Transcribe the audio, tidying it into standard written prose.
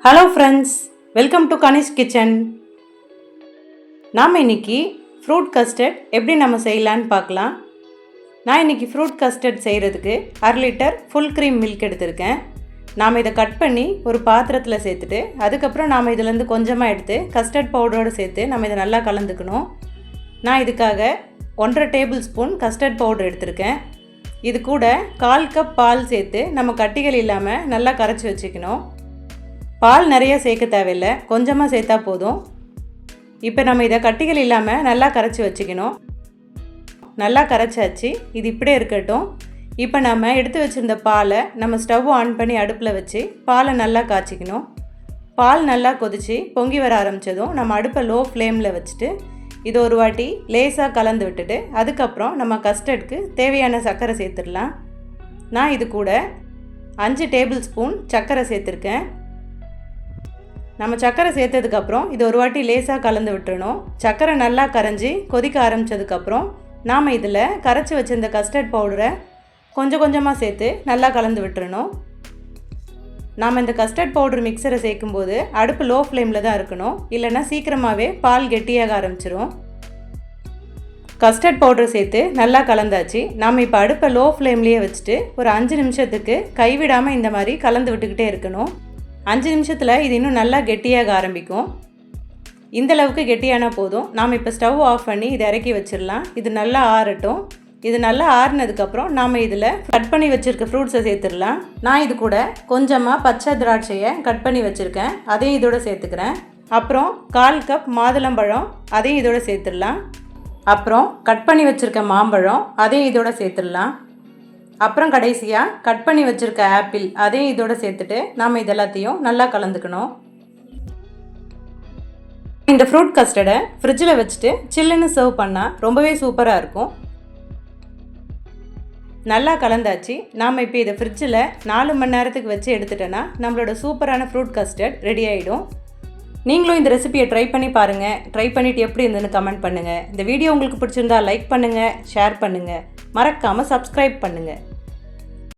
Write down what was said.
Hello friends, welcome to Kanish kitchen. நாம் இன்றைக்கி fruit custard எப்படி நம்ம செய்யலான்னு பார்க்கலாம். நான் இன்றைக்கி ஃப்ரூட் கஸ்டர்ட் செய்கிறதுக்கு 1/2 லிட்டர் ஃபுல் க்ரீம் மில்க் எடுத்திருக்கேன். நாம் இதை கட் பண்ணி ஒரு பாத்திரத்தில் சேர்த்துட்டு அதுக்கப்புறம் நாம் இதிலேருந்து கொஞ்சமாக எடுத்து கஸ்டர்ட் பவுடரோடு சேர்த்து நம்ம இதை நல்லா கலந்துக்கணும். நான் இதுக்காக 1.5 டேபிள் ஸ்பூன் கஸ்டர்ட் பவுடர் எடுத்திருக்கேன். இது கூட 1/4 கப் பால் சேர்த்து நம்ம கட்டிகள் இல்லாமல் நல்லா கரைச்சி வச்சுக்கணும். பால் நிறைய சேர்க்க தேவையில்லை, கொஞ்சமாக சேர்த்தா போதும். இப்போ நம்ம இதை கட்டிகள் இல்லாமல் நல்லா கரைச்சி வச்சுக்கணும். நல்லா கரைச்சாச்சு, இது இப்படியே இருக்கட்டும். இப்போ நம்ம எடுத்து வச்சுருந்த பாலை நம்ம ஸ்டவ் ஆன் பண்ணி அடுப்பில் வச்சு பாலை நல்லா காய்ச்சிக்கணும். பால் நல்லா கொதித்து பொங்கி வர ஆரம்பித்ததும் நம்ம அடுப்பை லோ ஃப்ளேமில் வச்சுட்டு இது ஒரு வாட்டி லேசாக கலந்து விட்டுட்டு அதுக்கப்புறம் நம்ம கஸ்டர்டுக்கு தேவையான சர்க்கரை சேர்த்துடலாம். நான் இது கூட 5 டேபிள் ஸ்பூன் சர்க்கரை சேர்த்துருக்கேன். நம்ம சர்க்கரை சேர்த்ததுக்கப்புறம் இது ஒரு வாட்டி லேசாக கலந்து விட்டுறணும். சர்க்கரை நல்லா கரைஞ்சி கொதிக்க ஆரம்பித்ததுக்கப்புறம் நாம் இதில் கரைச்சி வச்சுருந்த கஸ்டர்ட் பவுடரை கொஞ்சம் கொஞ்சமாக சேர்த்து நல்லா கலந்து விட்டுறணும். நாம் இந்த கஸ்டர்ட் பவுடர் மிக்சரை சேர்க்கும்போது அடுப்பு லோ ஃப்ளேமில் தான் இருக்கணும், இல்லைன்னா சீக்கிரமாகவே பால் கெட்டியாக ஆரம்பிச்சிரும். கஸ்டர்ட் பவுடர் சேர்த்து நல்லா கலந்தாச்சு. நாம் இப்போ அடுப்பை லோ ஃப்ளேம்லேயே வச்சுட்டு ஒரு 5 நிமிஷத்துக்கு கைவிடாமல் இந்த மாதிரி கலந்து விட்டுக்கிட்டே இருக்கணும். 5 நிமிஷத்தில் இது இன்னும் நல்லா கெட்டியாக ஆரம்பிக்கும். இந்தளவுக்கு கெட்டியான போதும். நாம் இப்போ ஸ்டவ் ஆஃப் பண்ணி இதை இறக்கி வச்சிடலாம். இது நல்லா ஆறட்டும். இது நல்லா ஆறினதுக்கப்புறம் நாம் இதில் கட் பண்ணி வச்சுருக்க ஃப்ரூட்ஸை சேர்த்துடலாம். நான் இது கூட கொஞ்சமாக பச்சை திராட்சையை கட் பண்ணி வச்சுருக்கேன், அதையும் இதோடு சேர்த்துக்கிறேன். அப்புறம் 1/4 கப் மாதுளம்பழம், அதையும் இதோடு சேர்த்துடலாம். அப்புறம் கட் பண்ணி வச்சுருக்க மாம்பழம், அதையும் இதோடு சேர்த்துடலாம். அப்புறம் கடைசியாக கட் பண்ணி வச்சுருக்க ஆப்பிள், அதையும் இதோடு சேர்த்துட்டு நாம் இதெல்லாத்தையும் நல்லா கலந்துக்கணும். இந்த ஃப்ரூட் கஸ்டர்டை ஃப்ரிட்ஜில் வச்சுட்டு சில்லுன்னு சர்வ் பண்ணால் ரொம்பவே சூப்பராக இருக்கும். நல்லா கலந்தாச்சு. நாம் இப்போ இதை ஃப்ரிட்ஜில் 4 மணி நேரத்துக்கு வச்சு எடுத்துட்டோன்னா நம்மளோட சூப்பரான ஃப்ரூட் கஸ்டர்ட் ரெடி ஆகிடும். நீங்களும் இந்த ரெசிபியை ட்ரை பண்ணி பாருங்கள். ட்ரை பண்ணிவிட்டு எப்படி இருந்துன்னு கமெண்ட் பண்ணுங்கள். இந்த வீடியோ உங்களுக்கு பிடிச்சிருந்தா லைக் பண்ணுங்கள், ஷேர் பண்ணுங்கள், மறக்காமல் சப்ஸ்கிரைப் பண்ணுங்கள்.